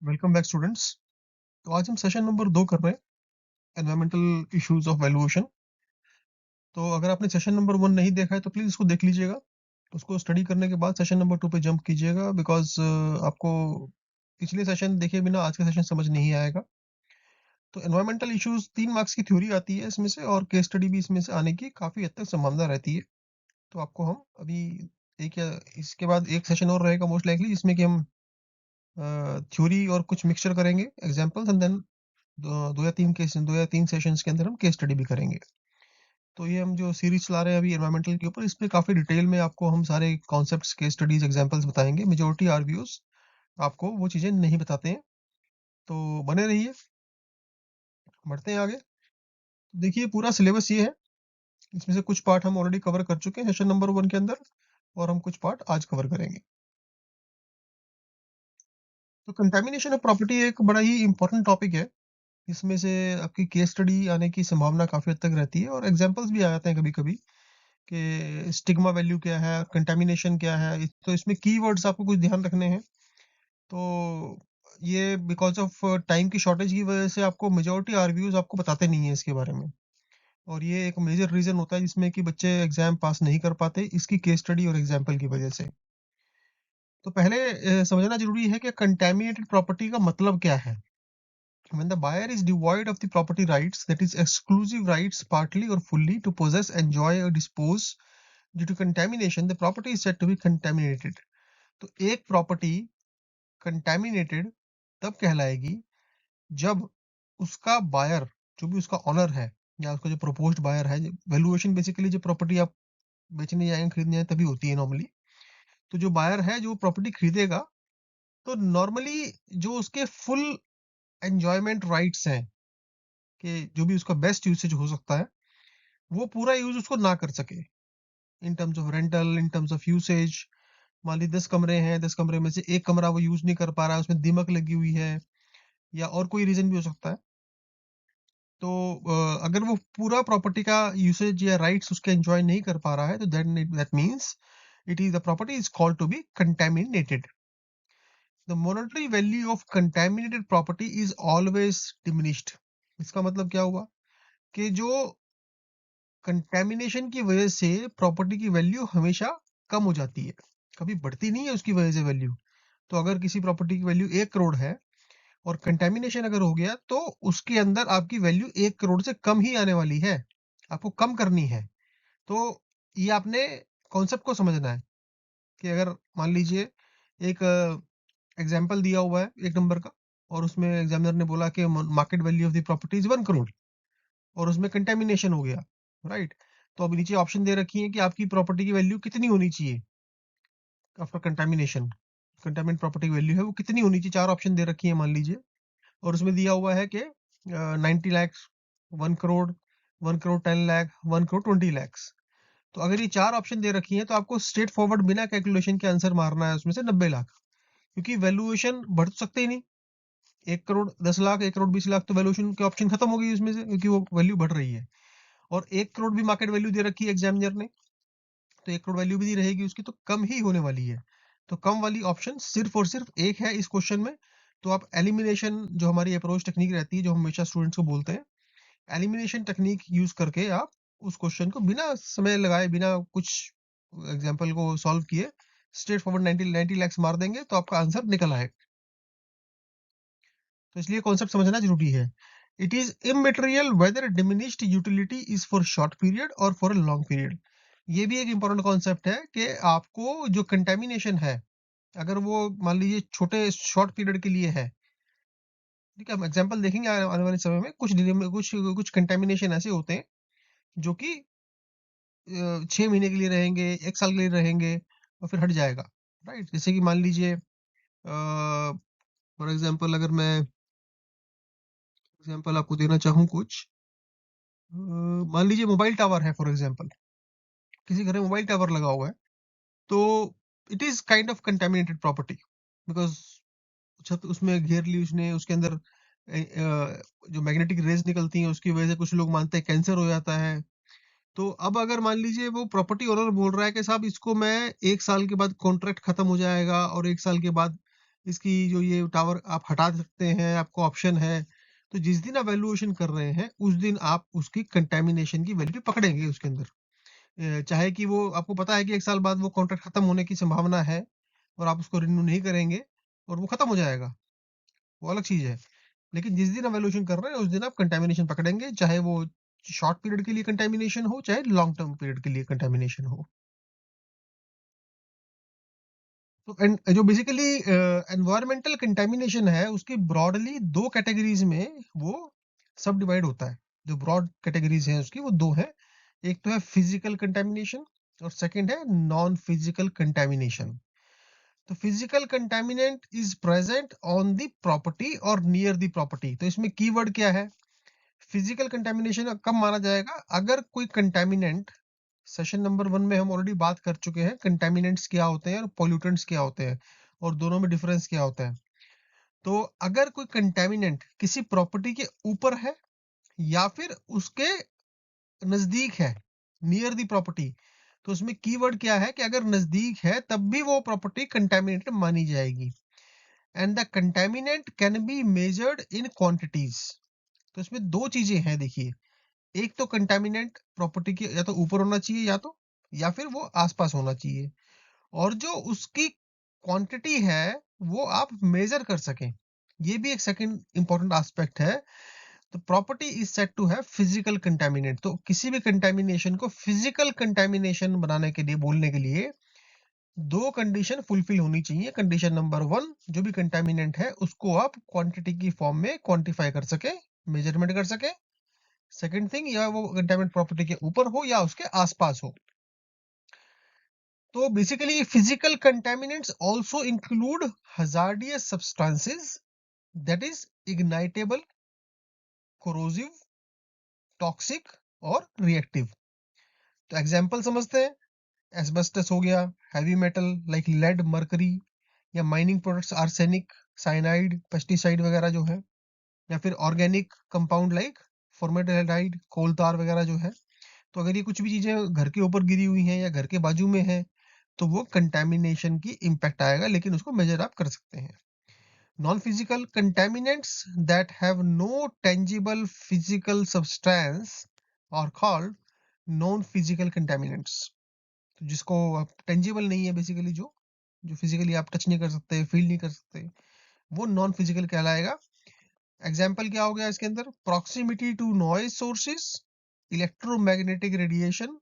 Welcome back students. तो आज हम सेशन नंबर 2 कर रहे हैं, एनवायरमेंटल इश्यूज ऑफ वैल्यूएशन। तो अगर आपने सेशन नंबर 1 नहीं देखा है तो प्लीज़ उसको देख लीजिएगा। उसको स्टडी करने के बाद सेशन नंबर 2 पे जंप कीजिएगा, बिकॉज़ आपको पिछले सेशन देखे बिना आज का सेशन समझ नहीं आएगा। तो एनवायरमेंटल इश्यूज 3 मार्क्स की थ्योरी आती है इसमें से, और केस स्टडी भी इसमें से आने की काफ़ी हद तक संभावना रहती है। तो आपको हम अभी एक या इसके बाद एक सेशन और रहेगा मोस्ट लाइकली, जिसमें कि हम थ्योरी और कुछ मिक्सचर करेंगे, एग्जांपल्स, एंड देन 2 या 3 सेशंस के अंदर हम केस स्टडी भी करेंगे। तो ये हम जो सीरीज चला रहे हैं अभी एनवायरमेंटल के ऊपर, इसमें काफ़ी डिटेल में आपको हम सारे कॉन्सेप्ट्स, केस स्टडीज, एग्जांपल्स बताएंगे। मेजॉरिटी आरवीओस आपको वो चीज़ें नहीं बताते हैं। तो बने रहिए, बढ़ते हैं आगे। देखिए पूरा सिलेबस ये है। इसमें से कुछ पार्ट हम ऑलरेडी कवर कर चुके हैं सेशन नंबर 1 के अंदर, और हम कुछ पार्ट आज कवर करेंगे। तो कंटामिनेशन ऑफ प्रॉपर्टी एक बड़ा ही इंपॉर्टेंट टॉपिक है। इसमें से आपकी केस स्टडी आने की संभावना काफ़ी हद तक रहती है, और एग्जांपल्स भी आ जाते हैं कभी-कभी कि स्टिग्मा वैल्यू क्या है, कंटामिनेशन क्या है। तो इसमें कीवर्ड्स आपको कुछ ध्यान रखने हैं। तो ये बिकॉज़ ऑफ टाइम की शॉर्टेज की वजह से आपको मेजॉरिटी आरव्यूज़ आपको बताते नहीं है इसके बारे में, और ये एक मेजर रीज़न होता है जिसमें कि बच्चे एग्ज़ाम पास नहीं कर पाते, इसकी केस स्टडी और एग्जाम्पल की वजह से। तो पहले समझना ज़रूरी है कि कंटैमिनेटेड प्रॉपर्टी का मतलब क्या है? When the buyer is devoid of the property rights, that is exclusive rights partly or fully to possess, enjoy or dispose due to contamination, the property is said to be contaminated. तो एक property contaminated तब कहलाएगी जब उसका buyer, जो भी उसका honour है या उसका जो प्रपोज्ड बायर है, वैल्यूएशन बेसिकली जब प्रॉपर्टी आप बेचने जाएंगे, खरीदने जाएंगे, तभी होती है नॉर्मली। तो जो बायर है जो प्रॉपर्टी खरीदेगा, तो नॉर्मली जो उसके फुल एंजॉयमेंट राइट्स हैं, कि जो भी उसका बेस्ट यूसेज हो सकता है, वो पूरा यूज उसको ना कर सके, इन terms of rental, in terms of usage. मान ली 10 कमरे हैं, 10 कमरे में से एक कमरा वो यूज नहीं कर पा रहा है, उसमें दीमक लगी हुई है, या और कोई रीजन भी हो सकता है। तो अगर वो पूरा प्रॉपर्टी का यूसेज या राइट्स उसके एंजॉय नहीं कर पा रहा है, तो that means it is the property is called to be contaminated. The monetary value of contaminated property is always diminished. इसका मतलब क्या हुआ कि जो कंटेमिनेशन की वजह से प्रॉपर्टी की वैल्यू हमेशा कम हो जाती है, कभी बढ़ती नहीं है उसकी वजह से वैल्यू। तो अगर किसी प्रॉपर्टी की वैल्यू 1 करोड़ है और कंटेमिनेशन अगर हो गया, तो उसके अंदर आपकी वैल्यू 1 करोड़ से कम ही आने वाली है, आपको कम करनी है। तो ये आपने कॉन्सेप्ट को समझना है कि अगर मान लीजिए एक एग्जाम्पल दिया हुआ है 1 नंबर का, और उसमें एग्जामिनर ने बोला कि market value of the property is 1 crore, और उसमें कंटेमिनेशन हो गया, राइट? तो अब नीचे ऑप्शन दे रखी है कि आपकी प्रॉपर्टी की वैल्यू कितनी होनी चाहिए आफ्टर कंटेमिनेशन। कंटेमिनेट प्रॉपर्टी की वैल्यू है वो कितनी होनी चाहिए, 4 ऑप्शन दे रखी है मान लीजिए, और उसमें दिया हुआ है कि 90 लाख, 1 करोड़, 1 करोड़ 10 लाख, 1 करोड़ 20 लाख। तो अगर ये 4 ऑप्शन दे रखी है, तो आपको स्ट्रेट फॉरवर्ड बिना कैलकुलेशन के आंसर मारना है उसमें से 90 लाख, क्योंकि वैल्यूएशन बढ़ तो सकते ही नहीं। 1 करोड़ 10 लाख, 1 करोड़ 20 लाख, तो वैल्यूएशन की ऑप्शन खत्म हो गई उसमें से, क्योंकि वो वैल्यू बढ़ रही है। और 1 करोड़ भी मार्केट वैल्यू दे रखी है एग्जामिनर ने, तो 1 करोड़ वैल्यू भी नहीं रहेगी उसकी, तो कम ही होने वाली है। तो कम वाली ऑप्शन सिर्फ और सिर्फ एक है इस क्वेश्चन में। तो आप एलिमिनेशन, जो हमारी अप्रोच टेक्निक रहती है, जो हम हमेशा स्टूडेंट्स को बोलते हैं, एलिमिनेशन टेक्निक यूज करके आप उस क्वेश्चन को बिना समय लगाए, बिना कुछ एग्जाम्पल को सॉल्व किए, स्ट्रेट फॉरवर्ड 90 लैक्स मार देंगे तो आपका आंसर निकल आएगा। तो इसलिए कॉन्सेप्ट समझना जरूरी है। It is immaterial whether diminished utility is for short period और फॉर अ लॉन्ग पीरियड। ये भी एक इंपॉर्टेंट कॉन्सेप्ट है कि आपको जो कंटेमिनेशन है, अगर वो मान लीजिए छोटे शॉर्ट पीरियड के लिए है, ठीक है, हम एग्जांपल देखेंगे आने वाले समय में। कुछ दिन में कुछ कुछ कंटेमिनेशन ऐसे होते हैं जो कि 6 महीने के लिए रहेंगे, 1 साल के लिए रहेंगे, और फिर हट जाएगा, राइट? जैसे कि मान लीजिए फॉर एग्जांपल, अगर मैं एग्जांपल आपको देना चाहूँ कुछ, मान लीजिए मोबाइल टावर है फॉर एग्जांपल, किसी घर में मोबाइल टावर लगा हुआ है, तो it is kind of contaminated property, because छत उसमें घेर ली उसने, उसके अंदर जो मैग्नेटिक रेज निकलती हैं उसकी वजह से कुछ लोग मानते हैं कैंसर हो जाता है। तो अब अगर मान लीजिए वो प्रॉपर्टी ओनर बोल रहा है कि साहब इसको मैं 1 साल के बाद कॉन्ट्रैक्ट खत्म हो जाएगा, और 1 साल के बाद इसकी जो ये टावर आप हटा सकते हैं, आपको ऑप्शन है। तो जिस दिन आप वैल्यूएशन कर रहे हैं, उस दिन आप उसकी कंटामिनेशन की वैल्यू पकड़ेंगे उसके अंदर। चाहे कि वो आपको पता है कि 1 साल बाद वो कॉन्ट्रैक्ट खत्म होने की संभावना है और आप उसको रिन्यू नहीं करेंगे और वो खत्म हो जाएगा, वो अलग चीज़ है। लेकिन जिस दिन आप वैल्यूएशन कर रहे हैं, उस दिन आप कंटामिनेशन पकड़ेंगे, चाहे वो शॉर्ट पीरियड के लिए कंटामिनेशन हो, चाहे लॉन्ग टर्म पीरियड के लिए कंटामिनेशन हो। तो जो बेसिकली एनवायरमेंटल कंटामिनेशन है, उसकी ब्रॉडली 2 कैटेगरीज़ में वो सब डिवाइड होता है। जो ब्रॉड कैटेगरीज़ हैं उसकी वो 2 हैं। एक तो है फिजिकल कंटामिनेशन और सेकंड है नॉन फिजिकल कंटामिनेशन। तो physical contaminant is present on the property और नियर द प्रॉपर्टी। तो इसमें कीवर्ड क्या है? फिजिकल कंटामिनेशन कब माना जाएगा? अगर कोई कंटामिनेंट, सेशन नंबर 1 में हम ऑलरेडी बात कर चुके हैं कंटामिनेंट्स क्या होते हैं और पॉल्यूटेंट्स क्या होते हैं और दोनों में डिफरेंस क्या होता है। तो अगर कोई कंटामिनेंट किसी प्रॉपर्टी के ऊपर है या फिर उसके नजदीक है, नियर द प्रॉपर्टी, तो उसमें कीवर्ड क्या है कि अगर नजदीक है तब भी वो प्रॉपर्टी कंटामिनेटेड मानी जाएगी। And the contaminant can be measured in quantities. तो इसमें दो चीजें हैं, देखिए। एक तो कंटामिनेंट प्रॉपर्टी के या तो ऊपर होना चाहिए या फिर वो आसपास होना चाहिए, और जो उसकी क्वांटिटी है वो आप मेजर कर सकें। ये भी एक सेकंड इंपॉर्टेंट एस्पेक्ट है। तो property is said to have physical contaminant. तो किसी भी कंटामिनेशन को फिजिकल कंटामिनेशन बनाने के लिए, बोलने के लिए, दो कंडीशन फुलफिल होनी चाहिए। कंडीशन नंबर 1, जो भी कंटामिनेंट है उसको आप क्वांटिटी की फॉर्म में क्वांटिफाई कर सके, मेजरमेंट कर सके। सेकंड थिंग, या वो कंटामिनेंट प्रॉपर्टी के ऊपर हो या उसके आसपास हो। तो basically physical contaminants also include hazardous substances that is ignitable, corrosive, toxic और रिएक्टिव। तो एग्जांपल समझते हैं। एस्बेस्टस हो गया, heavy metal like lead, mercury, या mining products, arsenic, cyanide, pesticide वगैरह जो है, या फिर organic compound like formaldehyde, coal tar वगैरह जो है। तो अगर ये कुछ भी चीजें घर के ऊपर गिरी हुई हैं या घर के बाजू में है, तो वो कंटेमिनेशन की इम्पैक्ट आएगा, लेकिन उसको मेजर आप कर सकते हैं। Non physical contaminants that have no tangible physical substance are called non physical contaminants. तो जिसको टेंजिबल नहीं है, बेसिकली जो जो फिजिकली आप टच नहीं कर सकते, फील नहीं कर सकते, वो नॉन फिजिकल कहलाएगा। एग्जाम्पल क्या हो गया इसके अंदर? Proximity to noise sources, electromagnetic radiation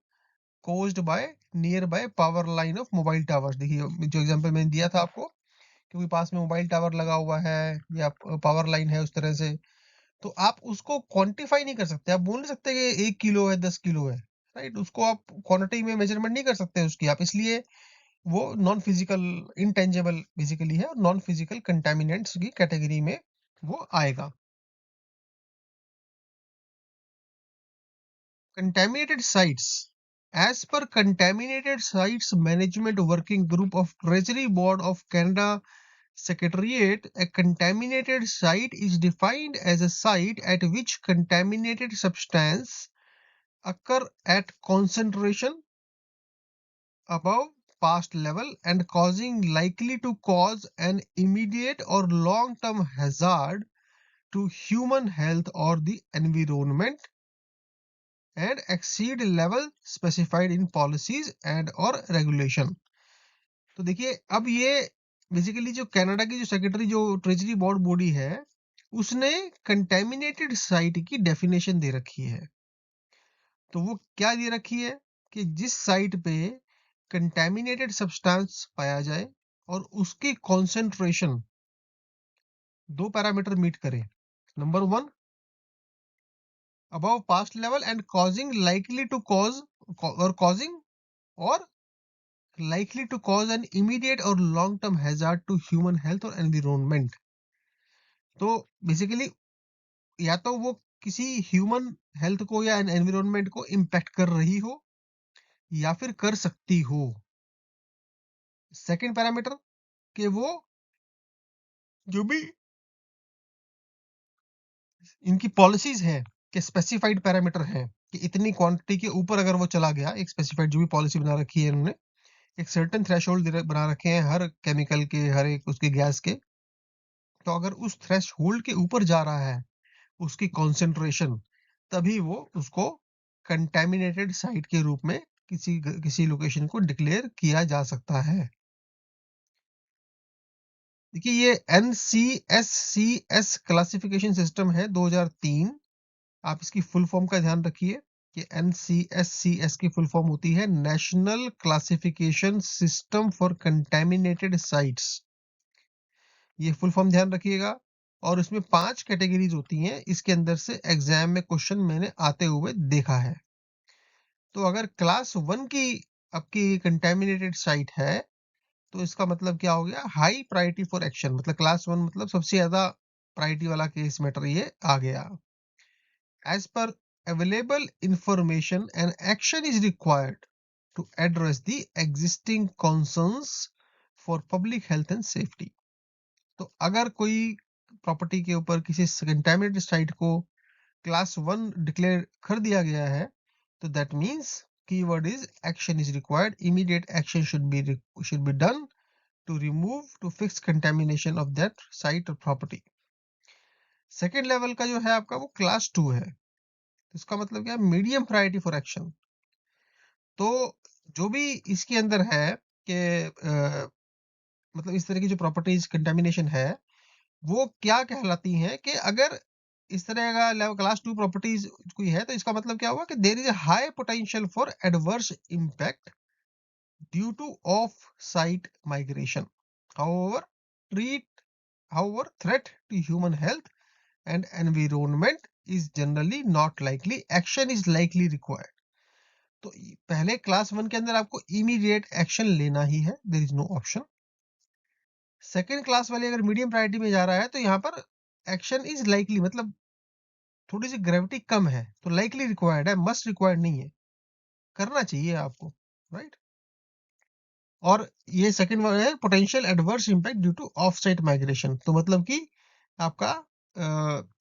caused by nearby power line of mobile towers. देखिए जो एग्जांपल मैंने दिया था आपको, क्योंकि पास में मोबाइल टावर लगा हुआ है या पावर लाइन है उस तरह से, तो आप उसको क्वांटिफाई नहीं कर सकते। आप बोल नहीं सकते कि 1 किलो है, 10 किलो है, राइट? उसको आप क्वांटिटी में मेजरमेंट नहीं कर सकते उसकी आप, इसलिए वो नॉन फिजिकल, इनटेंजेबल बेसिकली है, और नॉन फिजिकल कंटेमिनेंट्स की कैटेगरी में वो आएगा। Contaminated sites. As per Contaminated Sites Management Working Group of Treasury Board of Canada Secretariat, a contaminated site is defined as a site at which contaminated substance occur at concentration above past level and causing likely to cause an immediate or long-term hazard to human health or the environment and exceed level specified in policies and or regulation। तो देखिए, अब ये basically जो Canada की जो secretary, जो treasury board body है, उसने कंटेमिनेटेड साइट की डेफिनेशन दे रखी है। तो वो क्या दे रखी है कि जिस साइट पे कंटेमिनेटेड सब्सटेंस पाया जाए और उसकी कॉन्सेंट्रेशन दो पैरामीटर मीट करे। Number 1, above past level and causing likely to cause, और कॉजिंग और likely to cause an immediate or long term hazard to human health or environment। तो बेसिकली या तो वो किसी ह्यूमन हेल्थ को या एनवायरनमेंट को इम्पैक्ट कर रही हो या फिर कर सकती हो। सेकंड पैरामीटर, कि वो जो भी इनकी पॉलिसीज है, कि स्पेसिफाइड पैरामीटर है कि इतनी क्वांटिटी के ऊपर अगर वो चला गया, एक स्पेसिफाइड जो भी पॉलिसी बना रखी है इन्होंने, एक सर्टेन थ्रेशोल्ड बना रखे हैं हर केमिकल के, हर एक उसके गैस के, तो अगर उस थ्रेशोल्ड के ऊपर जा रहा है उसकी कॉन्सेंट्रेशन, तभी वो उसको कंटेमिनेटेड साइट के रूप में किसी लोकेशन को डिक्लेयर किया जा सकता है। देखिए ये NCSCS क्लासिफिकेशन सिस्टम है 2003। आप इसकी फुल फॉर्म का ध्यान रखिए कि NCSCS की फुल फॉर्म होती है national classification system for contaminated sites. ये फुल फॉर्म ध्यान रखिएगा। और इसमें 5 कैटेगरीज होती हैं, इसके अंदर से एग्जाम में क्वेश्चन मैंने आते हुए देखा है। तो अगर क्लास 1 की आपकी कंटेमिनेटेड साइट है, तो इसका मतलब क्या हो गया, हाई प्रायोरिटी फॉर एक्शन, मतलब क्लास 1 मतलब सबसे ज्यादा प्रायोरिटी वाला केस मैटर ये आ गया। As per available information, an action is required to address the existing concerns for public health and safety. तो अगर कोई प्रॉपर्टी के ऊपर किसी कंटेमिनेटेड साइट को क्लास 1 डिक्लेयर कर दिया गया है, तो that means keyword is action is required, immediate action should be done to remove to fix contamination of that site or property. Second level का जो है आपका वो क्लास 2 है। इसका मतलब क्या है, मीडियम प्रायोरिटी फॉर एक्शन। तो जो भी इसके अंदर है कि मतलब इस तरह की जो प्रॉपर्टीज कंटेमिनेशन है, वो क्या कहलाती हैं कि अगर इस तरह का लेवल क्लास 2 प्रॉपर्टीज कोई है, तो इसका मतलब क्या हुआ कि there is a high potential for adverse impact due to off site migration. However threat However, threat to human health and environment is generally not likely. Action is likely required. तो पहले क्लास 1 के अंदर आपको immediate action लेना ही है, there is no option. Second class वाले अगर मीडियम प्रायोरिटी में जा रहा है, तो यहाँ पर एक्शन इज लाइकली, मतलब थोड़ी सी ग्रेविटी कम है, तो लाइकली रिक्वायर्ड है, मस्ट रिक्वायर्ड नहीं है, करना चाहिए आपको, राइट। और ये सेकंड वन है potential adverse impact due to off site migration. तो मतलब कि आपका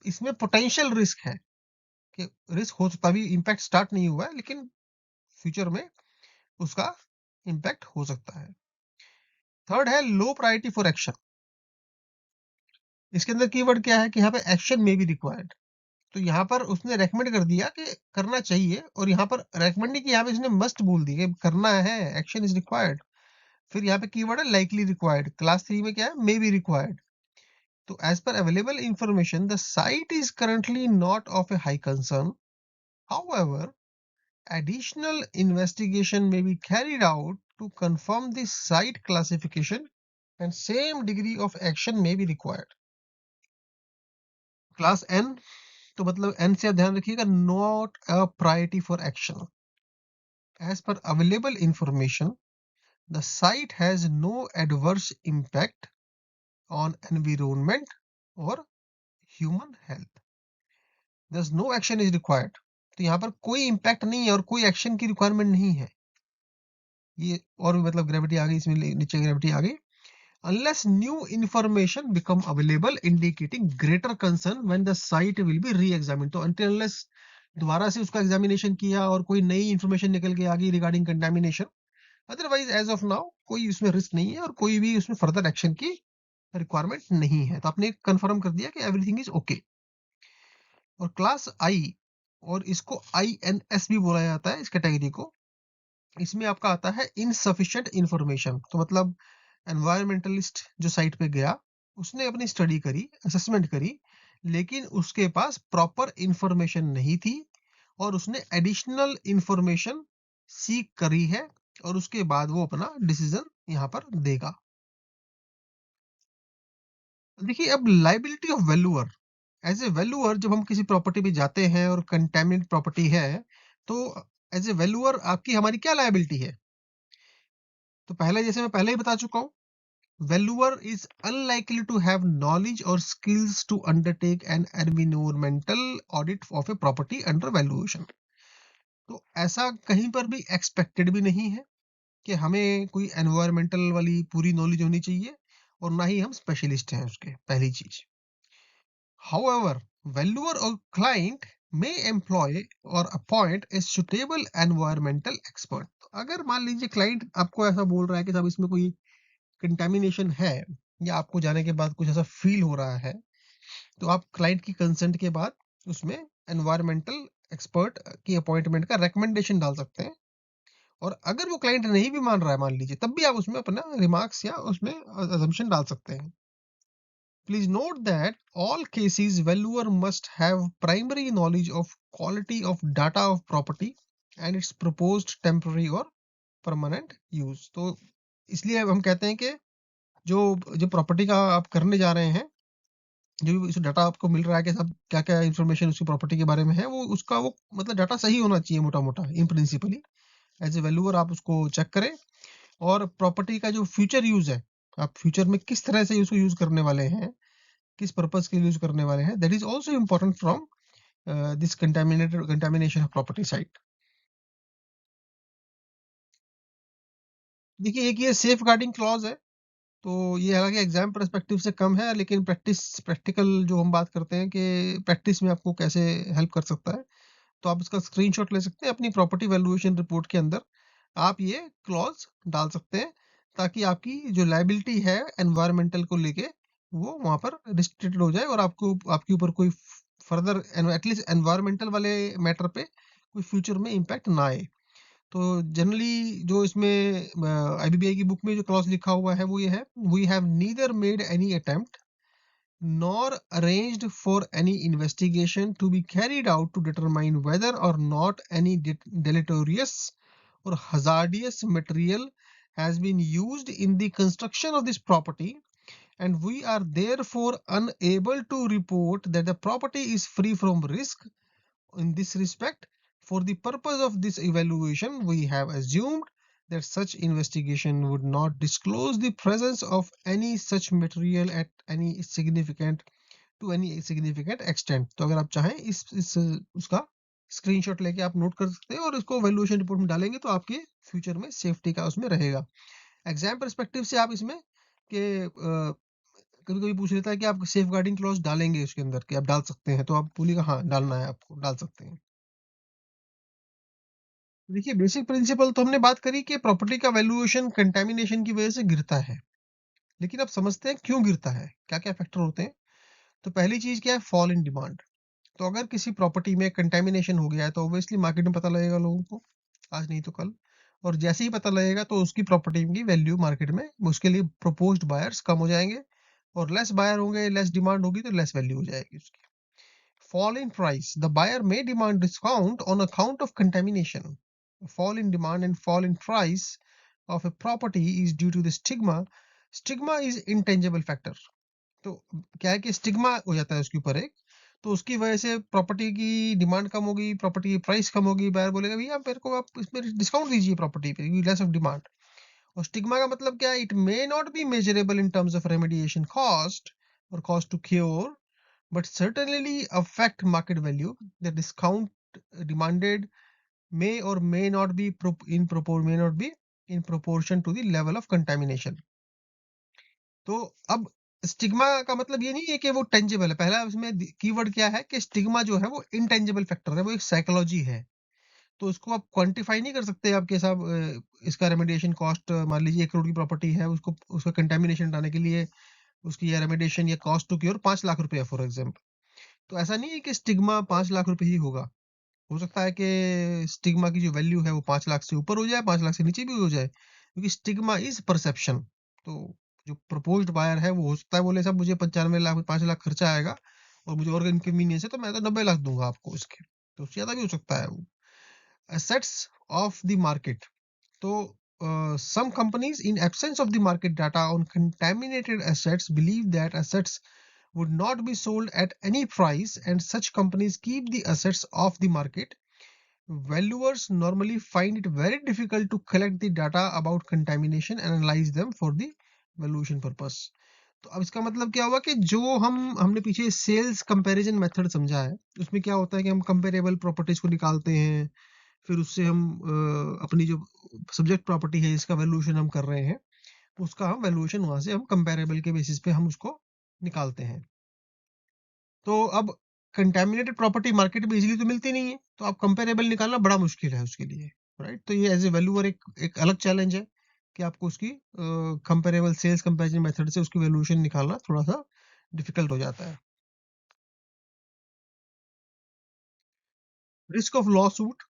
इसमें पोटेंशियल रिस्क है कि रिस्क हो सकता, अभी इम्पैक्ट स्टार्ट नहीं हुआ है, लेकिन फ्यूचर में उसका इम्पैक्ट हो सकता है। थर्ड है लो प्रायोरिटी फॉर एक्शन। इसके अंदर कीवर्ड क्या है कि यहाँ पे एक्शन में बी रिक्वायर्ड। तो यहाँ पर उसने रेकमेंड कर दिया कि करना चाहिए, और यहाँ पर रेकमेंड नहीं किया, यहाँ पे इसने मस्ट बोल दी कि करना है, एक्शन इज रिक्वायर्ड। फिर यहाँ पे कीवर्ड है लाइकली रिक्वायर्ड। क्लास 3 में क्या है, मे बी रिक्वायर्ड। तो as per available information the site is currently not of a high concern, however additional investigation may be carried out to confirm the site classification and same degree of action may be required. Class N, तो मतलब N से आप ध्यान रखिएगा, not a priority for action. As per available information, the site has no adverse impact on environment or human health. Thus no action is required. तो यहाँ पर कोई इम्पैक्ट नहीं है और कोई एक्शन की रिक्वायरमेंट नहीं है। ये और भी मतलब ग्रेविटी आ गई, इसमें नीचे ग्रेविटी आ गई। unless new information become available indicating greater concern when the site will be re-examined. तो until unless दोबारा से उसका एग्जामिनेशन किया और कोई नई इंफॉर्मेशन निकल के आ गई regarding contamination, otherwise as of now कोई उसमें रिस्क नहीं है और कोई भी उसमें फर्दर एक्शन की रिक्वायरमेंट नहीं है। तो आपने कंफर्म कर दिया कि एवरीथिंग इज ओके। और क्लास आई, और इसको INS भी बोला जाता है इस कैटेगरी को, इसमें आपका आता है इनसफिशिएंट इंफॉर्मेशन। तो मतलब एनवायरमेंटलिस्ट जो साइट पे गया, उसने अपनी स्टडी करी, असेसमेंट करी, लेकिन उसके पास प्रॉपर इंफॉर्मेशन नहीं थी और उसने एडिशनल इंफॉर्मेशन सीक करी है, और उसके बाद वो अपना डिसीजन यहाँ पर देगा। देखिए अब liability of valuer. As a valuer जब हम किसी प्रॉपर्टी पे जाते हैं और कंटेमिनेट प्रॉपर्टी है, तो एज ए वैल्यूअर आपकी हमारी क्या लाइबिलिटी है? तो पहले जैसे मैं पहले ही बता चुका हूँ, valuer is unlikely to have knowledge or skills to undertake an environmental audit of a property under valuation. तो ऐसा कहीं पर भी एक्सपेक्टेड भी नहीं है कि हमें कोई एनवायरमेंटल वाली पूरी नॉलेज होनी चाहिए, और ना ही हम स्पेशलिस्ट हैं उसके, पहली चीज। However, valuer or client may employ or appoint a suitable environmental expert. अगर मान लीजिए क्लाइंट आपको ऐसा बोल रहा है कि साहब इसमें कोई कंटेमिनेशन है, या आपको जाने के बाद कुछ ऐसा फ़ील हो रहा है, तो आप क्लाइंट की कंसेंट के बाद उसमें एनवायरमेंटल एक्सपर्ट की अपॉइंटमेंट का रिकमेंडेशन डाल सकते हैं। और अगर वो क्लाइंट नहीं भी मान रहा है मान लीजिए, तब भी आप उसमें अपना रिमार्क्स या उसमें असम्पशन डाल सकते हैं। Please note that all cases valuer must have primary knowledge of quality of data of property and its proposed temporary or permanent use। तो इसलिए अब हम कहते हैं कि जो जो प्रॉपर्टी का आप करने जा रहे हैं, जो भी डाटा आपको मिल रहा है कि सब क्या-क्या इन्फॉर्मेशन उसकी प्रॉपर्टी के बारे में है, वो उसका वो मतलब डाटा सही होना चाहिए मोटा-मोटा इन प्रिंसिपली। एज़ ए वैल्यूअर आप उसको चेक करें और प्रॉपर्टी का जो फ्यूचर यूज़ है, आप फ्यूचर में किस तरह से उसको यूज़ करने वाले हैं, किस पर्पस के लिए यूज़ करने वाले हैं, that is also important from this contamination of property site. देखिए, एक ये सेफगार्डिंग क्लॉज़ है, तो ये हालाँकि एग्ज़ाम पर्सपेक्टिव से कम है, लेकिन प्रैक्टिकल जो हम बात करते हैं कि प्रैक्टिस में आपको कैसे हेल्प कर सकता है, तो आप इसका स्क्रीनशॉट ले सकते हैं अपनी प्रॉपर्टी वैल्यूएशन रिपोर्ट के अंदर। आप ये क्लॉज़ डाल सकते हैं, ताकि आपकी जो लायबिलिटी है एनवायरमेंटल को लेके, वो वहाँ पर रिस्ट्रिक्टेड हो जाए और आपको आपके ऊपर कोई फर्दर एटलीस्ट एनवायरमेंटल वाले मैटर पे कोई फ्यूचर में इम्पैक्ट ना आए। तो जनरली जो इसमें आईबीबीआई की बुक में जो क्लॉज़ लिखा हुआ है वो ये है, we have neither made any attempt nor arranged for any investigation to be carried out to determine whether or not any deleterious or hazardous material has been used in the construction of this property, and we are therefore unable to report that the property is free from risk. In this respect, for the purpose of this evaluation, we have assumed that such investigation would not disclose the presence of any such material at any significant to any significant extent. तो अगर आप चाहें इस उसका screenshot लेके आप note कर सकते हैं और इसको वैल्यूएशन रिपोर्ट में डालेंगे तो आपके फ्यूचर में सेफ्टी का उसमें रहेगा। एग्जाम पर्सपेक्टिव से आप इसमें कि कभी कभी पूछ लेता है कि आप सेफ गार्डिंग क्लॉज डालेंगे उसके अंदर कि आप डाल सकते हैं, तो आप बोलिएगा हाँ डालना है, आपको डाल सकते हैं। देखिए, बेसिक प्रिंसिपल तो हमने बात करी कि प्रॉपर्टी का वैल्यूएशन कंटेमिनेशन की वजह से गिरता है, लेकिन आप समझते हैं क्यों गिरता है, क्या क्या फैक्टर होते हैं। तो पहली चीज क्या है, फॉल इन डिमांड। तो अगर किसी प्रॉपर्टी में कंटेमिनेशन हो गया है तो ऑब्वियसली मार्केट में पता लगेगा लोगों को, आज नहीं तो कल। और जैसे ही पता लगेगा तो उसकी प्रॉपर्टी की वैल्यू मार्केट में, उसके लिए प्रपोज्ड बायर्स कम हो जाएंगे, और लेस बायर होंगे, लेस डिमांड होगी तो लेस वैल्यू हो जाएगी उसकी। Fall in price, the buyer may demand discount on account of contamination. Fall in demand and fall in price of a property is due to the stigma. Stigma is intangible factor। तो क्या है कि stigma हो जाता है उसके ऊपर एक, तो उसकी वजह से प्रॉपर्टी की डिमांड कम होगी, प्रॉपर्टी की प्राइस कम होगी, बायर बोलेगा भैया मेरे को आप इसमें डिस्काउंट दीजिए प्रॉपर्टी पे, लेस ऑफ डिमांड। और स्टिग्मा का मतलब क्या है, it may not be measurable in terms of remediation cost और cost to cure, but certainly affect market value. The discount demanded may or may not be may not be in proportion to the level of contamination। तो अब stigma का मतलब ये नहीं है कि वो टेंजिबल है। पहला उसमें कीवर्ड क्या है कि स्टिग्मा जो है वो इनटेंजिबल फैक्टर है, वो एक साइकोलॉजी है। तो उसको आप क्वांटिफाई नहीं कर सकते आपके साहब। इसका रेमेडिएशन कॉस्ट मान लीजिए 1 करोड़ की प्रॉपर्टी है, उसको उसका कंटामिनेशन हटाने के लिए उसकी रेमेडिएशन या कॉस्ट टू क्योर 5 लाख रुपए है फॉर एग्जांपल। तो ऐसा नहीं है कि स्टिग्मा 5 लाख रुपए ही होगा। हो सकता है कि स्टिग्मा की जो वैल्यू है वो 5 लाख से ऊपर हो जाए, 5 लाख से नीचे भी हो जाए, क्योंकि स्टिग्मा इज़ परसेप्शन। तो जो प्रपोज्ड बायर है वो हो सकता है बोले साहब मुझे 95 लाख 5 लाख खर्चा आएगा और मुझे और इनकन्वीनियंस है तो मैं तो 90 लाख दूँगा आपको इसके। तो उससे ज़्यादा भी हो सकता है वो। Assets of the market. तो some companies in absence of the market data on contaminated assets believe that assets would not be sold at any price, and such companies keep the assets off the market. Valuers normally find it very difficult to collect the data about contamination and analyze them for the valuation purpose। तो अब इसका मतलब क्या हुआ कि जो हमने पीछे सेल्स कंपैरिजन मेथड समझा है, उसमें क्या होता है कि हम कंपेरेबल प्रॉपर्टीज को निकालते हैं, फिर उससे हम अपनी जो सब्जेक्ट प्रॉपर्टी है जिसका वैल्यूएशन हम कर रहे हैं, उसका हम वैल्यूएशन वहां से हम कंपेरेबल के बेसिस पे हम उसको निकालते हैं। तो अब कंटैमिनेटेड प्रॉपर्टी मार्केट में इजीली तो मिलती नहीं है, तो आप कंपेरेबल निकालना बड़ा मुश्किल है उसके लिए, राइट। तो ये एज ए वैल्यूअर एक अलग चैलेंज है। कि आपको उसकी कंपेरेबल सेल्स कंपैरिजन मेथड से उसकी वैल्यूएशन निकालना थोड़ा-सा डिफिकल्ट हो जाता है। Risk of lawsuit,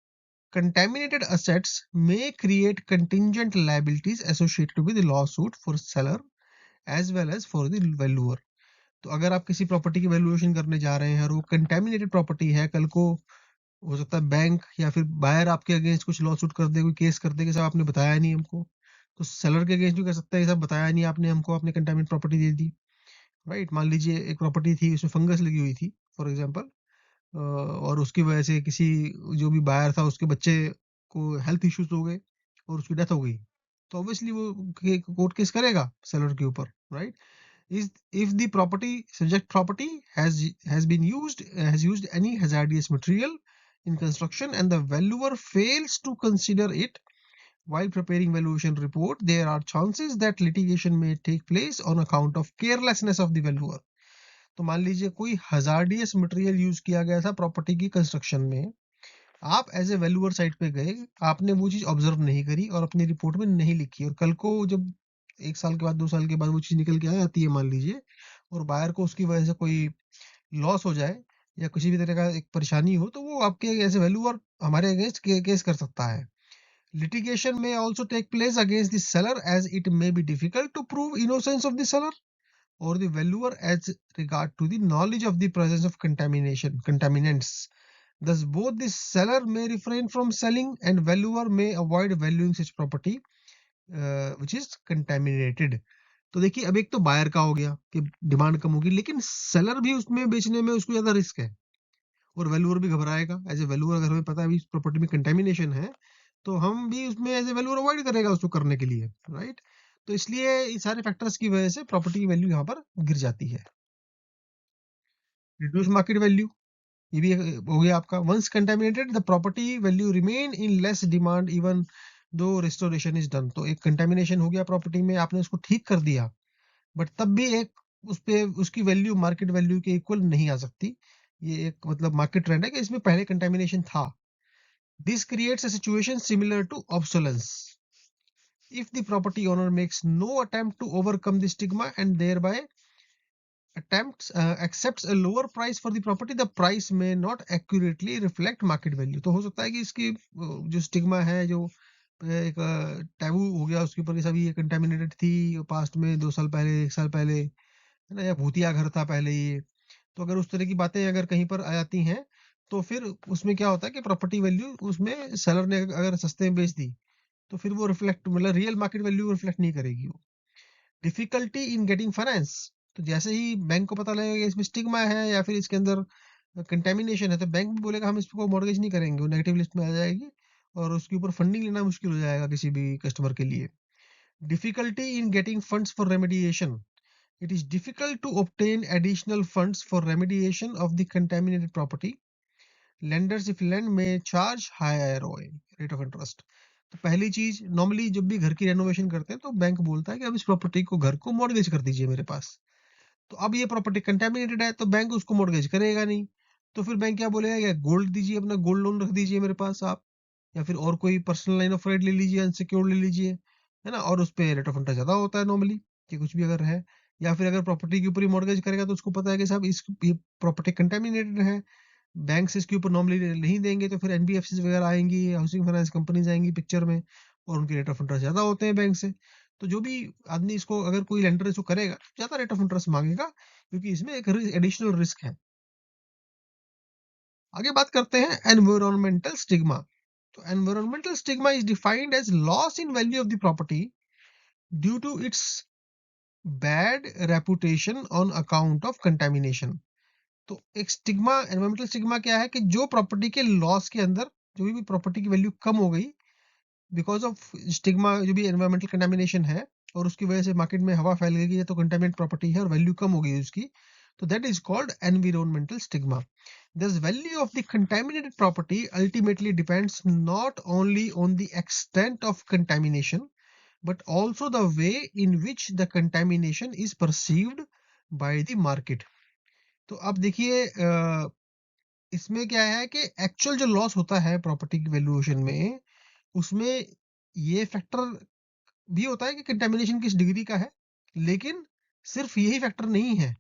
contaminated assets may create contingent liabilities associated with the lawsuit for seller as well as for the valuer. तो अगर आप किसी प्रॉपर्टी की वैल्यूएशन करने जा रहे हैं और वो कंटेमिनेटेड प्रॉपर्टी है, कल को हो सकता है बैंक या फिर बायर आपके अगेंस्ट कुछ लॉ सूट कर दे, कोई केस कर दे कि साहब आपने बताया नहीं हमको। तो सेलर के अगेंस्ट भी कर सकता है, साहब बताया नहीं आपने हमको, आपने कंटेमिनेट प्रॉपर्टी दे दी, राइट? मान लीजिए एक प्रॉपर्टी थी, उसमें फंगस लगी हुई थी फॉर एग्जांपल, और उसकी वजह से किसी जो भी बायर था उसके बच्चे को हेल्थ इश्यूज हो गए और उसकी डेथ हो गई, तो ऑब्वियसली वो कोर्ट केस करेगा सेलर के ऊपर, right? is if the property subject property has been used has used any hazardous material in construction and the valuer fails to consider it while preparing valuation report, there are chances that litigation may take place on account of carelessness of the valuer. तो मान लीजिए कोई hazardous material use किया गया था property की construction में, आप एज ए वैल्यूअर साइट पे गए, आपने वो चीज ऑब्जर्व नहीं करी और अपनी रिपोर्ट में नहीं लिखी, और कल को जब 1 साल के बाद 2 साल के बाद वो चीज निकल के आ जाती है मान लीजिए, और बायर को उसकी वजह से कोई लॉस हो जाए या किसी भी तरह का एक परेशानी हो, तो वो आपके एज ए वैल्यूअर हमारे अगेंस्ट केस कर सकता है। लिटिगेशन में also take place against the seller as it may be difficult to prove innocence of the seller or the valuer as regard to the knowledge of the presence of contaminants. Thus, both the seller may refrain from selling and valuer may avoid valuing such property which is contaminated. तो देखिए अब एक तो buyer का हो गया कि demand कम होगी, लेकिन सेलर भी उसमें बेचने में उसको ज्यादा रिस्क है और वैल्यूअर भी घबराएगा। एज ए वैल्यूअर अगर हमें पता है इस प्रॉपर्टी में कंटेमिनेशन है, तो हम भी उसमें एज ए वैल्यूअर अवॉइड करेगा उसको करने के लिए, राइट? तो इसलिए इस सारे फैक्टर्स की वजह से प्रॉपर्टी की वैल्यू यहाँ पर गिर जाती है। रिड्यूस मार्केट वैल्यू, ये भी हो गया आपका। Once contaminated the property value remain in less demand even though restoration is done. तो एक कंटेमिनेशन हो गया प्रॉपर्टी में, आपने उसको ठीक कर दिया, बट तब भी एक उस पे उसकी वैल्यू मार्केट वैल्यू के इक्वल नहीं आ सकती। ये एक मतलब मार्केट ट्रेंड है कि इसमें पहले कंटेमिनेशन था। This creates a situation similar to obsolescence if the property owner makes no attempt to overcome the stigma and thereby accepts a lower price for the property, the price may not accurately reflect market value। तो हो सकता है कि इसकी जो stigma है, जो एक टैबू हो गया उसके ऊपर कि सभी ये कंटेमिनेटेड थी पास्ट में, 2 साल पहले, 1 साल पहले, है ना, या भूतिया घर था पहले ये। तो अगर उस तरह की बातें अगर कहीं पर आ जाती हैं, तो फिर उसमें क्या होता है कि प्रॉपर्टी वैल्यू उसमें सेलर ने अगर सस्ते में बेच दी, तो फिर वो रिफ्लेक्ट मतलब रियल मार्केट वैल्यू रिफ्लेक्ट नहीं करेगी वो। डिफिकल्टी इन गेटिंग फाइनेंस, तो जैसे ही बैंक को पता लगेगा कि इसमें स्टिग्मा है या फिर इसके अंदर कंटेमिनेशन है, तो बैंक भी बोलेगा हम इसको मॉर्गेज नहीं करेंगे, वो नेगेटिव लिस्ट में आ जाएगी और उसके ऊपर फंडिंग लेना मुश्किल हो जाएगा किसी भी कस्टमर के लिए। Difficulty in getting funds for remediation, it is difficult to obtain additional funds for remediation of the contaminated property. Lenders if lend may charge higher ROI, rate of interest. तो पहली चीज, नॉर्मली जब भी घर की renovation करते हैं तो बैंक बोलता है कि अब इस प्रॉपर्टी को, घर को मॉर्गेज कर दीजिए मेरे पास। तो अब ये प्रॉपर्टी कंटेमिनेटेड है तो बैंक उसको मॉर्गेज करेगा नहीं। तो फिर बैंक क्या बोलेगा, या गोल्ड दीजिए, अपना गोल्ड लोन रख दीजिए मेरे पास आप, या फिर और कोई पर्सनल लाइन ऑफ क्रेडिट ले लीजिए, अनसिक्योर्ड ले लीजिए, है ना, और उस पे रेट ऑफ इंटरेस्ट ज्यादा होता है नॉर्मली, कि कुछ भी अगर है। या फिर अगर प्रॉपर्टी के ऊपर ही मॉर्गेज करेगा तो उसको पता है कि साहब इस ये प्रॉपर्टी कंटेमिनेटेड है, बैंक से इसके ऊपर नॉर्मली नहीं देंगे, तो फिर एनबीएफसी वगैरह आएंगी, हाउसिंग फाइनेंस कंपनीज आएंगी पिक्चर में, और उनके रेट ऑफ इंटरेस्ट ज्यादा होते हैं बैंक से। तो जो भी आदमी इसको, अगर कोई लेंडर इसको करेगा, ज्यादा रेट ऑफ इंटरेस्ट मांगेगा, क्योंकि इसमें एक एडिशनल रिस्क है। आगे बात करते हैं एनवायरमेंटल स्टिग्मा। तो environmental stigma is defined as loss in value of the property due to its bad reputation on account of contamination. तो एक स्टिग्मा, एनवायरमेंटल स्टिग्मा क्या है कि जो प्रॉपर्टी के लॉस के अंदर, जो भी प्रॉपर्टी की वैल्यू कम हो गई बिकॉज ऑफ स्टिग्मा, जो भी एनवायरमेंटल कंटेमिनेशन है, और उसकी वजह से मार्केट में हवा फैल गई है, तो कंटेमिनेट प्रॉपर्टी है और वैल्यू कम हो गई उसकी, तो that is called environmental stigma. Thus, value of the contaminated property ultimately depends not only on the extent of contamination, but also the way in which the contamination is perceived by the market. तो अब देखिए इसमें क्या है कि actual जो loss होता है प्रॉपर्टी की वैल्यूएशन में, उसमें ये फैक्टर भी होता है कि कंटेमिनेशन किस डिग्री का है, लेकिन सिर्फ यही फैक्टर नहीं है,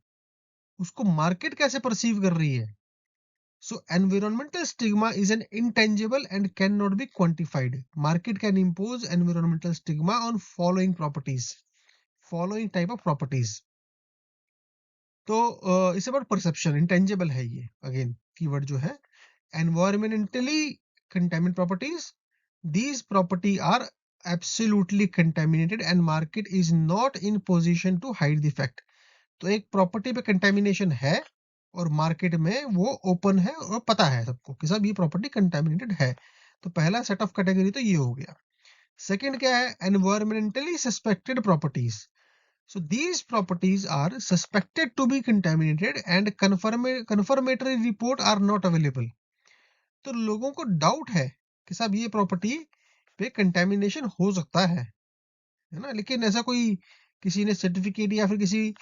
उसको मार्केट कैसे परसीव कर रही है। So environmental stigma is an intangible and cannot be quantified. Market can impose environmental stigma on following properties, following type of properties. तो इट्स अबाउट परसेप्शन, इंटेंजिबल है ये, अगेन कीवर्ड जो है, environmentally contaminant properties. These property are absolutely contaminated and market is not in position to hide the fact. तो एक property पे contamination है और मार्केट में वो ओपन है और पता है सबको कि सब ये प्रॉपर्टी कंटेमिनेटेड है। तो पहला सेट ऑफ कैटेगरी तो ये हो गया। सेकंड क्या है? Environmentally suspected properties. So these properties are suspected to be contaminated and confirmatory report are not available. तो लोगों को डाउट है कि साहब ये प्रॉपर्टी पे कंटेमिनेशन हो सकता है ना, लेकिन ऐसा कोई किसी ने सर्टिफिकेट या फिर किसी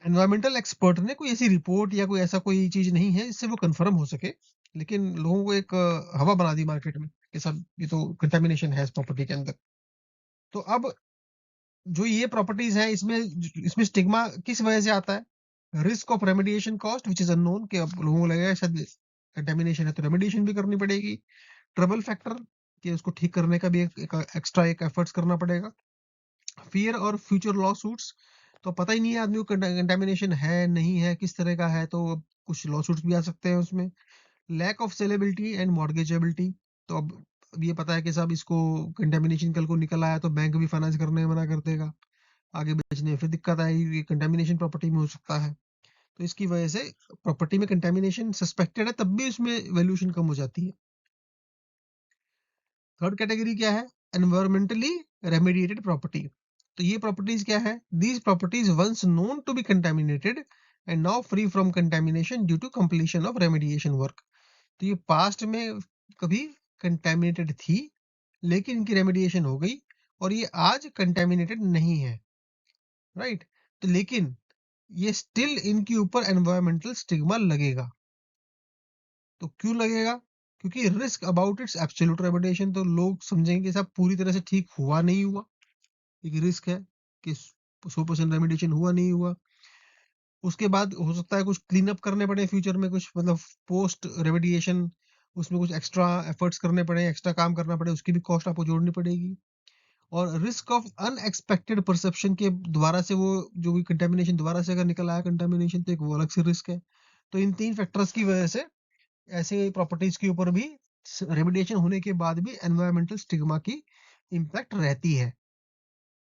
एनवायरमेंटल एक्सपर्ट ने कोई ऐसी रिपोर्ट या कोई ऐसा कोई चीज नहीं है जिससे वो कंफर्म हो सके, लेकिन लोगों को एक हवा बना दी मार्केट में कि सब ये तो कंटेमिनेशन है इस प्रॉपर्टी के अंदर। तो अब जो ये प्रॉपर्टीज है इसमें इसमें स्टिग्मा किस वजह से आता है? Risk of remediation cost which is unknown, कि अब लोगों को लगेगा शायद कंटेमिनेशन है तो रेमेडिएशन भी करनी पड़ेगी। ट्रबल फैक्टर, कि उसको ठीक करने का भी एक एक्स्ट्रा एक एफर्ट्स करना पड़ेगा। फियर और फ्यूचर लॉ सूट्स, तो पता ही नहीं है आदमी को कंटेमिनेशन है नहीं है किस तरह का है, तो कुछ लॉ सूट्स भी आ सकते हैं उसमें। लैक ऑफ सेलेबिलिटी एंड मॉर्गेजेबिलिटी, तो अब ये पता है कि साहब इसको कंटेमिनेशन कल को निकल आया तो बैंक भी फाइनेंस करने में मना कर देगा, आगे बेचने में फिर दिक्कत आएगी, ये कंटेमिनेशन प्रॉपर्टी में हो सकता है। तो इसकी वजह से प्रॉपर्टी में कंटेमिनेशन सस्पेक्टेड है तब भी उसमें वैल्यूएशन कम हो जाती है। थर्ड कैटेगरी क्या है? Environmentally remediated property. तो ये प्रॉपर्टीज क्या है? These properties once known to be contaminated and now free from contamination due to completion of remediation work. तो ये पास्ट में कभी कंटेमिनेटेड थी लेकिन इनकी रेमेडिएशन हो गई और ये आज कंटेमिनेटेड नहीं है, राइट? तो लेकिन ये स्टिल इनके ऊपर एनवायरमेंटल स्टिग्मा लगेगा। तो क्यों लगेगा? क्योंकि risk about it's absolute reputation, तो लोग समझेंगे कि साहब पूरी तरह से ठीक हुआ नहीं हुआ, एक रिस्क है कि 100% रेमेडिएशन हुआ नहीं हुआ। उसके बाद हो सकता है कुछ क्लीन अप करने पड़े फ्यूचर में, कुछ मतलब पोस्ट रेमेडिएशन उसमें कुछ एक्स्ट्रा एफर्ट्स करने पड़े, एक्स्ट्रा काम करना पड़े, उसकी भी कॉस्ट आपको जोड़नी पड़ेगी। और रिस्क ऑफ अनएक्सपेक्टेड परसेप्शन के दोबारा से वो जो भी कंटेमिनेशन दोबारा से अगर निकल आया कंटेमिनेशन, तो एक वो अलग से रिस्क है। तो इन तीन फैक्टर्स की वजह से ऐसे प्रॉपर्टीज के ऊपर भी रेमिडिएशन होने के बाद भी एनवायरमेंटल स्टिग्मा की इम्पैक्ट रहती है।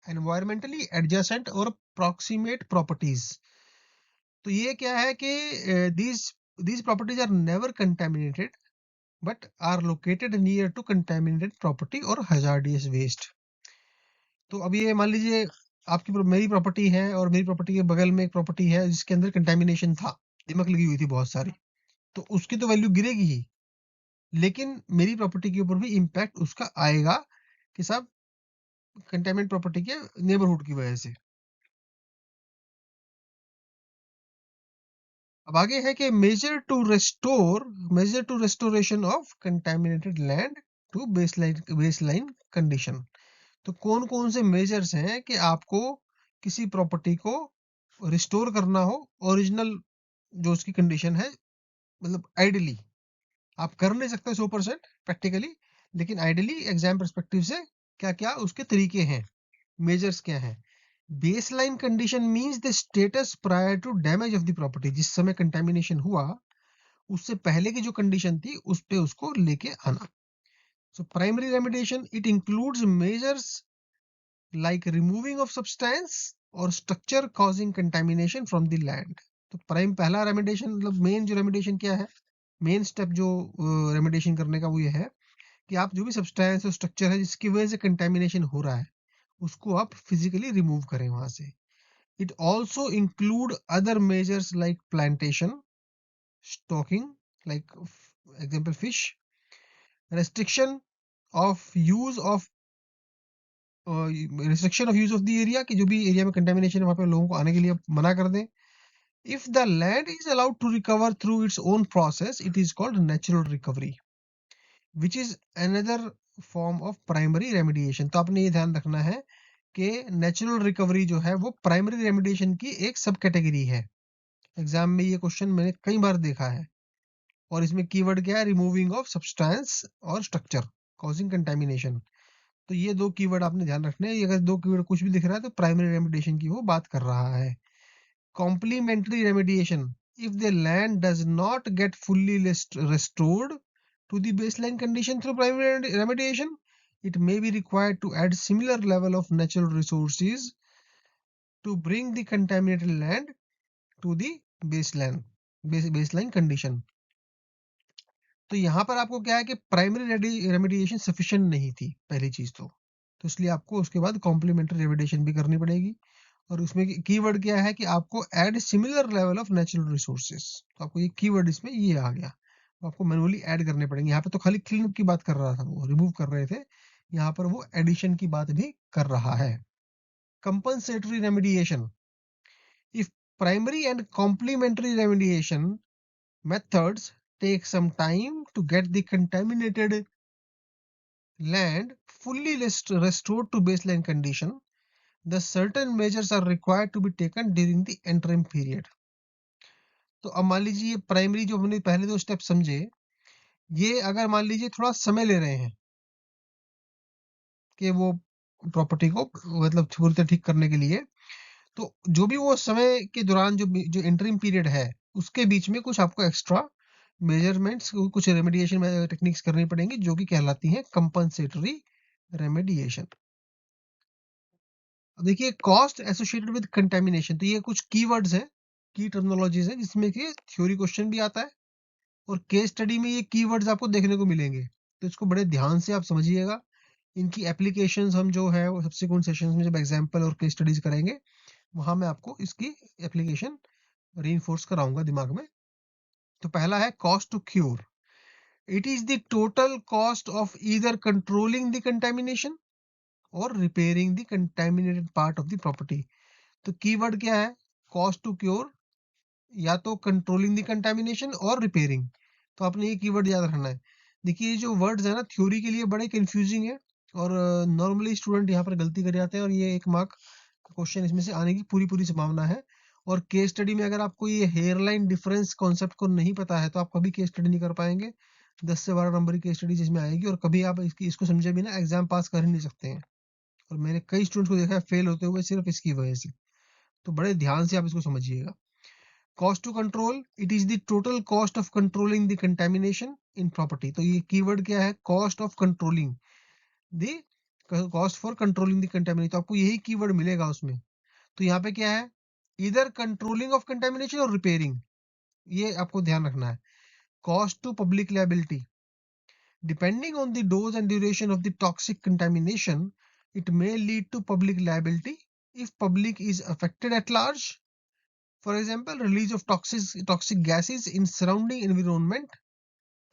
एनवायरमेंटली एडजेसेंट और प्रॉक्सिमेट प्रॉपर्टीज, तो ये क्या है कि these these properties are never contaminated but are located near to contaminated property और हजार्डियस वेस्ट। तो अब ये मान लीजिए आपकी मेरी प्रॉपर्टी है और मेरी प्रॉपर्टी के बगल में एक प्रॉपर्टी है जिसके अंदर कंटेमिनेशन था, दिमक लगी हुई थी बहुत सारी, तो उसकी तो वैल्यू गिरेगी ही, लेकिन मेरी प्रॉपर्टी के ऊपर भी इम्पैक्ट उसका आएगा कि साहब कंटेमिनेट प्रॉपर्टी के नेबरहुड की वजह से। अब आगे है कि measure to restoration of contaminated land to baseline condition. तो कौन कौन से मेजर्स हैं कि आपको किसी प्रॉपर्टी को रिस्टोर करना हो ओरिजिनल जो उसकी कंडीशन है, मतलब आइडियली आप कर नहीं सकते 100% प्रैक्टिकली, लेकिन आइडियली एग्जाम परस्पेक्टिव से क्या क्या उसके तरीके हैं, मेजर्स क्या हैं। Baseline condition means the status prior to damage of the property, जिस समय कंटेमिनेशन हुआ उससे पहले की जो कंडीशन थी उस पे उसको लेके आना। So primary remediation it includes measures like removing of substance और structure causing contamination from the land. तो पहला रेमेडिएशन मतलब मेन जो रेमेडिएशन क्या है, मेन स्टेप जो रेमेडिएशन करने का वो ये है कि आप जो भी सब्सटेंस और स्ट्रक्चर है जिसकी वजह से कंटेमिनेशन हो रहा है उसको आप फिजिकली रिमूव करें वहां से। It also include other measures like plantation, stocking like example fish, restriction of use of restriction of use of the area, कि जो भी एरिया में कंटेमिनेशन है वहां पे लोगों को आने के लिए मना कर दें। If the land is allowed to recover through its own process it is called natural recovery. Which is another form of primary remediation. तो आपने ये ध्यान रखना है कि नेचुरल रिकवरी जो है वो प्राइमरी रेमिडिएशन की एक सब कैटेगरी है। एग्जाम में ये क्वेश्चन मैंने कई बार देखा है। और इसमें कीवर्ड क्या है? रिमूविंग ऑफ सब्सटेंस और स्ट्रक्चर कॉजिंग कंटेमिनेशन। तो ये दो कीवर्ड आपने ध्यान रखने हैं। ये अगर दो कीवर्ड कुछ भी दिख रहा है तो प्राइमरी रेमिडिएशन की वो बात कर रहा है। Complementary remediation, if the land does not get fully restored to the baseline condition through primary remediation, it may be required to add similar level of natural resources to bring the contaminated land to the baseline condition। तो यहाँ पर आपको क्या है कि primary remediation sufficient नहीं थी पहली चीज। तो इसलिए आपको उसके बाद कॉम्प्लीमेंट्री रेमिडिएशन भी करनी पड़ेगी। और उसमें कीवर्ड क्या है कि आपको add similar level of natural resources. तो आपको ये कीवर्ड इसमें ये आ गया, तो आपको मैनुअली ऐड करने पड़ेंगे। यहाँ पे तो खाली क्लीन अप की बात कर रहा था, वो रिमूव कर रहे थे। यहाँ पर वो एडिशन की बात भी कर रहा है। Compensatory remediation, if primary and complementary remediation methods take some time to get the contaminated land fully restored to baseline condition, the certain measures are required to be taken during the interim period। तो अब मान लीजिए ये primary जो हमने पहले दो step समझे, ये अगर मान लीजिए थोड़ा समय ले रहे हैं कि वो प्रॉपर्टी को मतलब पूरी तरह ठीक करने के लिए, तो जो भी वो समय के दौरान जो इंटरिम पीरियड है उसके बीच में कुछ आपको एक्स्ट्रा मेजरमेंट्स, कुछ रेमेडिएशन टेक्निक्स करनी पड़ेंगी जो कि कहलाती हैं कंपनसेटरी रेमेडिएशन। देखिए कॉस्ट एसोसिएटेड विद कंटेमिनेशन, तो ये कुछ कीवर्ड्स हैं, की टर्मिनोलॉजीज हैं जिसमें कि थ्योरी क्वेश्चन भी आता है और केस स्टडी में ये कीवर्ड्स आपको देखने को मिलेंगे। तो इसको बड़े ध्यान से आप समझिएगा। इनकी एप्लीकेशंस हम जो है वो सब्सिक्वेंट सेशंस में जब एग्जांपल और केस स्टडीज करेंगे वहां मैं आपको इसकी एप्लीकेशन रीइंफोर्स कराऊंगा दिमाग में। तो पहला है cost to cure, it is the total cost of either controlling the contamination और repairing the contaminated part of the property. तो कीवर्ड क्या है? कॉस्ट टू क्योर, या तो कंट्रोलिंग द कंटेमिनेशन और रिपेयरिंग। तो आपने ये कीवर्ड याद रखना है। देखिए ये जो वर्ड्स है ना थ्योरी के लिए बड़े कंफ्यूजिंग है और नॉर्मली स्टूडेंट यहाँ पर गलती कर जाते हैं और ये 1 मार्क का क्वेश्चन इसमें से आने की पूरी पूरी संभावना है। और केस स्टडी में अगर आपको ये हेयरलाइन डिफरेंस कॉन्सेप्ट को नहीं पता है तो आप कभी केस स्टडी नहीं कर पाएंगे। 10 से 12 नंबर की केस स्टडी जिसमें आएगी और कभी आप इसको समझे बिना एग्जाम पास कर ही नहीं सकते हैं। और मैंने कई स्टूडेंट्स को देखा है फेल होते हुए सिर्फ इसकी वजह से। तो बड़े ध्यान से आप इसको समझिएगा। Cost to control, it is the total cost of controlling the contamination in property. तो ये कीवर्ड क्या है? Cost of controlling the cost for controlling the contamination. तो आपको यही कीवर्ड मिलेगा उसमें। तो यहाँ पे क्या है? इधर कंट्रोलिंग ऑफ कंटेमिनेशन और रिपेयरिंग, ये आपको ध्यान रखना है। Cost to public liability, depending on the dose and duration of the toxic contamination it may lead to public liability if public is affected at large. For example, release of toxic gases in surrounding environment.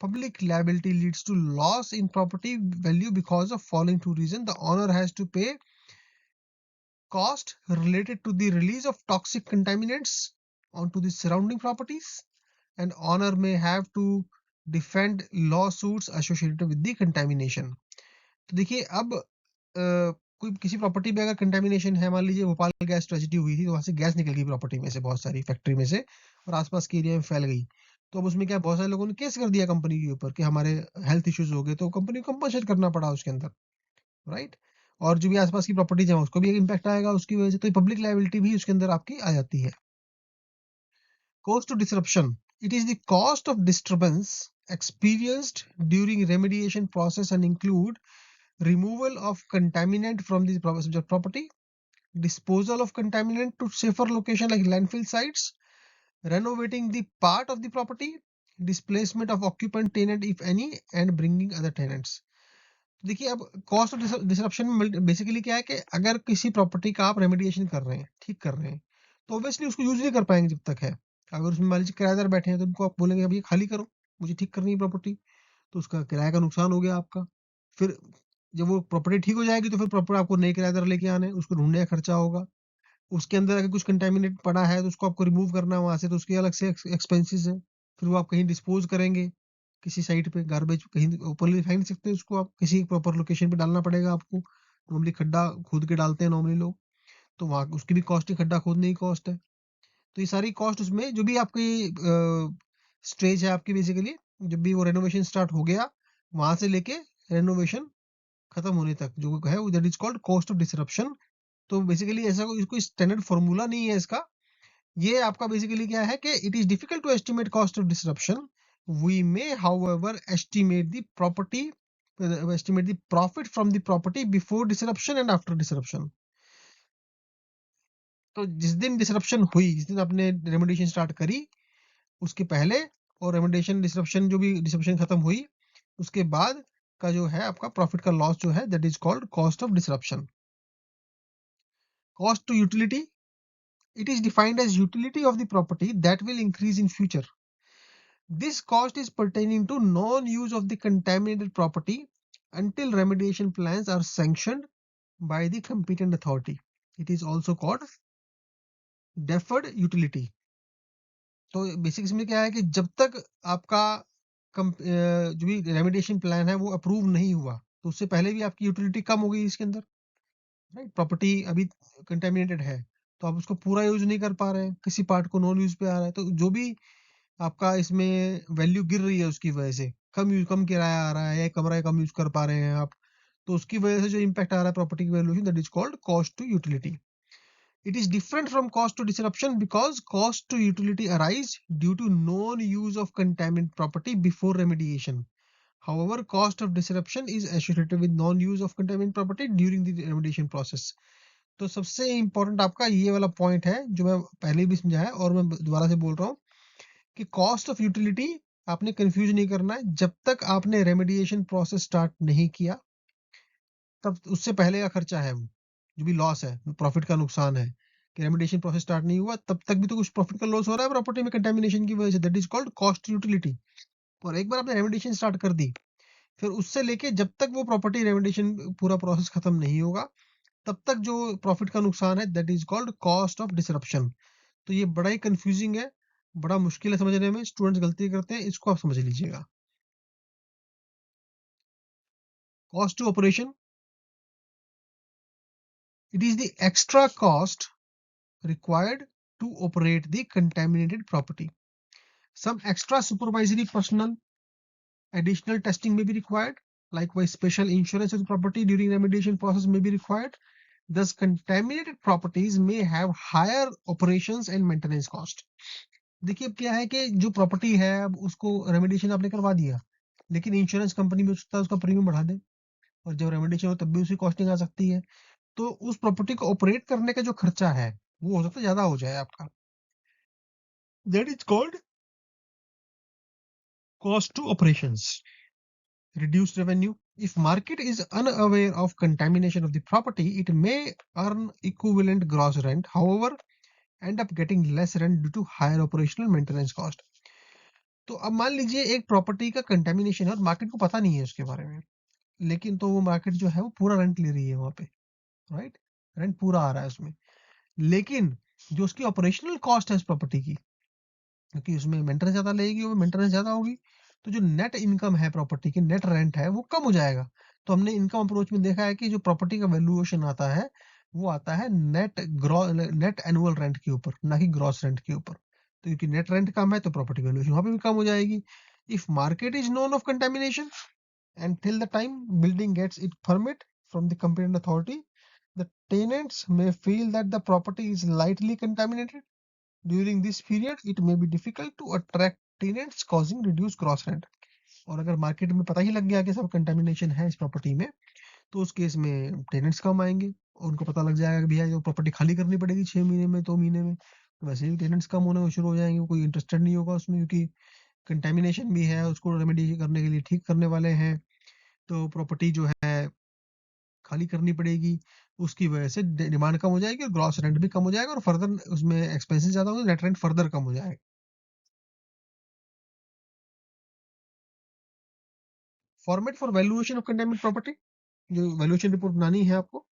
Public liability leads to loss in property value because of following two reasons. The owner has to pay cost related to the release of toxic contaminants onto the surrounding properties, and owner may have to defend lawsuits associated with the contamination। तो देखिए अब कोई किसी property में अगर contamination है, मान लीजिए भोपाल गैस ट्रेजेडी हुई थी तो वहां से गैस निकल गई प्रॉपर्टी में से, बहुत सारी फैक्ट्री में से, और आसपास के एरिया में फैल गई। तो अब उसमें क्या, बहुत सारे लोगों ने केस कर दिया कंपनी के ऊपर कि हमारे हेल्थ इश्यूज हो गए, तो कंपनी को कंपनसेट करना पड़ा उसके अंदर, राइट। और जो भी आसपास की प्रॉपर्टीज है उसको भी एक इम्पैक्ट आएगा उसकी वजह से, तो पब्लिक लायबिलिटी भी उसके अंदर आपकी आ जाती है। Cost to disruption, it is the cost of disturbance experienced during remediation process and include removal of contaminant from the subject property, disposal of contaminant to safer location like landfill sites, renovating the part of the property, displacement of occupant tenant if any, and bringing other tenants। देखिए अब cost of disruption में basically क्या है कि अगर किसी property का आप रेमेडिएशन कर रहे हैं, ठीक कर रहे हैं, तो ऑब्वियसली उसको यूज नहीं कर पाएंगे जब तक है। अगर उसमें मान लीजिए किराएदार बैठे हैं तो उनको आप बोलेंगे अब ये खाली करो, मुझे ठीक करनी है प्रॉपर्टी, तो उसका किराए का नुकसान हो गया आपका। फिर जब वो प्रॉपर्टी ठीक हो जाएगी तो फिर प्रॉपर आपको नए किराएदार लेके आने, उसको ढूंढने का खर्चा होगा। उसके अंदर अगर कुछ कंटेमिनेट पड़ा है तो उसको आपको रिमूव करना है वहां से, तो उसके अलग से एक्सपेंसेस है। फिर वो आप कहीं डिस्पोज करेंगे, किसी साइट पे गार्बेज कहीं ओपनली फेंक नहीं सकते उसको, आप किसी प्रॉपर लोकेशन पे डालना पड़ेगा आपको। नॉर्मली खड्डा खोद के डालते हैं नॉर्मली लोग, तो वहाँ उसकी भी कॉस्ट है, खड्डा खोदने की कॉस्ट है। तो ये सारी कॉस्ट उसमें जो भी आपकी स्टेज है आपकी बेसिकली, जब भी वो रेनोवेशन स्टार्ट हो गया वहां से लेके रेनोवेशन खत्म होने तक जो है that is called cost of disruption. तो बेसिकली ऐसा कोई स्टैंडर्ड फॉर्मूला नहीं है इसका। ये आपका बेसिकली क्या है कि it is difficult to estimate cost of disruption. We may however estimate the profit from the property before disruption and after disruption। तो जिस दिन डिसरप्शन हुई, जिस दिन आपने रेमेडिएशन स्टार्ट करी, उसके पहले और रेमेडिएशन डिसरप्शन जो भी डिसरप्शन खत्म हुई उसके बाद का जो है आपका प्रॉफिट का लॉस जो है that is called cost of disruption. Cost to utility, it is defined as utility of the property that will increase in future. This cost is pertaining to non-use of the contaminated property until remediation plans are sanctioned by the competent authority. It is also called deferred utility। तो basic इसमें क्या है कि जब तक आपका जो भी रेमेडिएशन प्लान है वो अप्रूव नहीं हुआ, तो उससे पहले भी आपकी यूटिलिटी कम हो गई इसके अंदर, राइट। प्रॉपर्टी अभी कंटेमिनेटेड है तो आप उसको पूरा यूज नहीं कर पा रहे हैं, किसी पार्ट को नॉन यूज पे आ रहा है, तो जो भी आपका इसमें वैल्यू गिर रही है उसकी वजह से, कम किराया आ रहा है या कमरा कम यूज कर पा रहे हैं आप, तो उसकी वजह से जो इम्पैक्ट आ रहा है प्रॉपर्टी की valuation that is called cost to utility. It is different from cost to disruption because cost to utility arise due to non-use of contaminant property before remediation. However, cost of disruption is associated with non-use of contaminant property during the remediation process. तो सबसे important आपका ये वाला point है जो मैं पहले भी समझाया और मैं दोबारा से बोल रहा हूँ कि कॉस्ट ऑफ यूटिलिटी आपने कंफ्यूज नहीं करना है। जब तक आपने रेमेडिएशन प्रोसेस स्टार्ट नहीं किया तब उससे पहले का खर्चा है वो, जो भी लॉस है, प्रॉफिट का नुकसान है कि रेमेडिएशन प्रोसेस स्टार्ट नहीं हुआ तब तक भी तो कुछ प्रॉफिट का लॉस हो रहा है प्रॉपर्टी में कंटेमिनेशन की वजह से, that is called cost utility. और एक बार आपने रेमेडिएशन स्टार्ट कर दी, फिर उससे लेके जब तक वो प्रॉपर्टी रेमेडिएशन पूरा प्रोसेस खत्म नहीं होगा तब तक जो प्रॉफिट का नुकसान है that is called cost of disruption. तो ये बड़ा ही कंफ्यूजिंग है, बड़ा मुश्किल है समझने में, स्टूडेंट्स गलती करते हैं, इसको आप समझ लीजिएगा। Cost to operation, it is the extra cost required to operate the contaminated property. Some extra supervisory personnel, additional testing may be required. Likewise, special insurance of the property during remediation process may be required. Thus, contaminated properties may have higher operations and maintenance cost. देखिए अब क्या है कि जो property है अब उसको remediation आपने करवा दिया, लेकिन इंश्योरेंस कंपनी भी हो सकता है उसका प्रीमियम बढ़ा दे, और जब रेमेडिएशन हो तब भी उसकी कॉस्टिंग आ सकती है। तो उस प्रॉपर्टी को ऑपरेट करने का जो खर्चा है वो हो सकता है ज्यादा हो जाए आपका, that is called cost to operations. Reduced revenue. If market is unaware of contamination of the property, it may earn equivalent gross rent, however, end up getting less rent due to higher operational maintenance cost. तो अब मान लीजिए एक property का contamination है और market को पता नहीं है उसके बारे में, लेकिन तो वो मार्केट जो है वो पूरा रेंट ले रही है वहां पे, राइट, रेंट पूरा आ रहा है उसमें, लेकिन जो उसकी ऑपरेशनल कॉस्ट है उस प्रॉपर्टी की, क्योंकि उसमें मेंटेनेंस ज़्यादा लगेगी, वो मेंटेनेंस ज़्यादा होगी, तो जो नेट इनकम है प्रॉपर्टी की, नेट रेंट है, वो कम हो जाएगा। तो हमने इनकम अप्रोच में देखा है कि जो प्रॉपर्टी का वैल्यूएशन आता है, वो आता है नेट एनुअल रेंट के ऊपर, ना कि ग्रॉस रेंट के ऊपर। तो क्योंकि नेट रेंट कम है, तो प्रॉपर्टी वैल्यूएशन वहाँ पे भी कम हो जाएगी। If market is known of contamination and till the time building gets its permit from the competent authority, the tenants may feel that the property is lightly contaminated. During this period, it may be difficult to attract tenants, causing reduced gross rent. और अगर market में पता ही लग गया कि सब contamination है इस प्रॉपर्टी में, तो उस केस में टेनेंट्स कम आएंगे और उनको पता लग जाएगा कि भैया ये प्रॉपर्टी खाली करनी पड़ेगी 6 महीने में, 2 महीने में, तो वैसे ही टेनेंट्स कम होने शुरू हो जाएंगे, कोई इंटरेस्टेड नहीं होगा उसमें, क्योंकि कंटेमिनेशन भी है, उसको रेमेडी करने के लिए ठीक करने वाले हैं, तो प्रॉपर्टी जो है खाली करनी पड़ेगी, उसकी वजह से डिमांड कम हो जाएगी और ग्रॉस रेंट भी कम हो जाएगा और फर्दर उसमें एक्सपेंसेस ज्यादा होंगे, नेट रेंट फर्दर कम हो जाएगा। Format for valuation of contaminated property, जो वैल्यूएशन रिपोर्ट बनानी है आपको,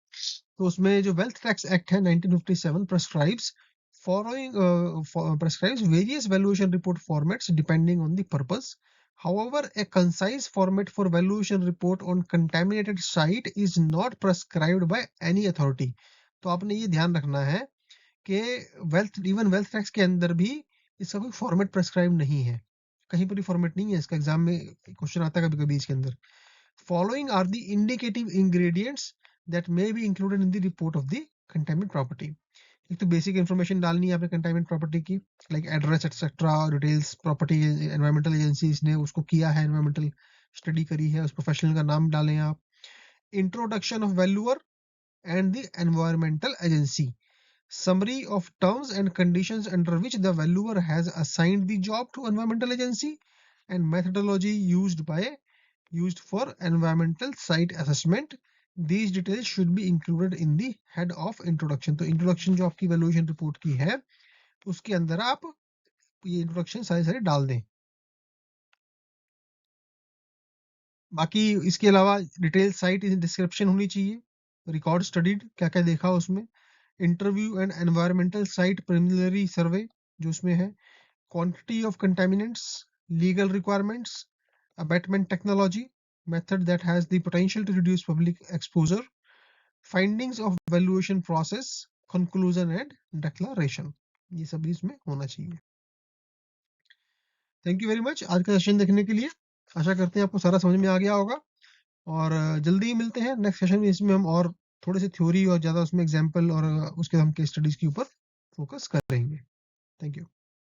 तो उसमें जो वेल्थ टैक्स एक्ट है 1957 prescribes following, prescribes various valuation report formats depending on the purpose However, a concise format for valuation report on contaminated site is not prescribed by any authority. तो आपने ये ध्यान रखना है कि वेल्थ टैक्स के अंदर भी इसका कोई फॉर्मेट प्रेस्क्राइब नहीं है, कहीं पर भी फॉर्मेट नहीं है इसका। एग्जाम में क्वेश्चन आता है कभी कभी इसके अंदर। Following are the indicative ingredients that may be included in the report of the contaminate property. एक तो बेसिक इन्फॉर्मेशन डालनी है आपने कंटाइनमेंट प्रॉपर्टी की, like address etcetera, details, property environmental agencies ने उसको किया है, एनवायरमेंटल स्टडी करी है, उस प्रोफेशनल का नाम डालें आप। Introduction of valuer and the environmental agency, summary of terms and conditions under which the valuer has assigned the job to environmental agency, and methodology used for environmental site assessment. These details should be included in the head of introduction. तो introduction जो आपकी valuation report की है उसके अंदर आप ये introduction सारे सारे डाल दें। बाकी इसके अलावा डिटेल साइट डिस्क्रिप्शन होनी चाहिए, रिकॉर्ड स्टडीड क्या क्या देखा उसमें, interview and environmental site preliminary survey जो उसमें है, quantity of contaminants, legal requirements, abatement technology, method that has the potential to reduce public exposure, findings of valuation process, conclusion and declaration, ये सब भी इसमें होना चाहिए। थैंक यू वेरी मच आज का सेशन देखने के लिए। आशा करते हैं आपको सारा समझ में आ गया होगा, और जल्दी ही मिलते हैं नेक्स्ट सेशन में। इसमें हम और थोड़े से थ्योरी और ज़्यादा उसमें एग्जाम्पल और उसके हम केस स्टडीज के ऊपर फोकस करेंगे। Thank you.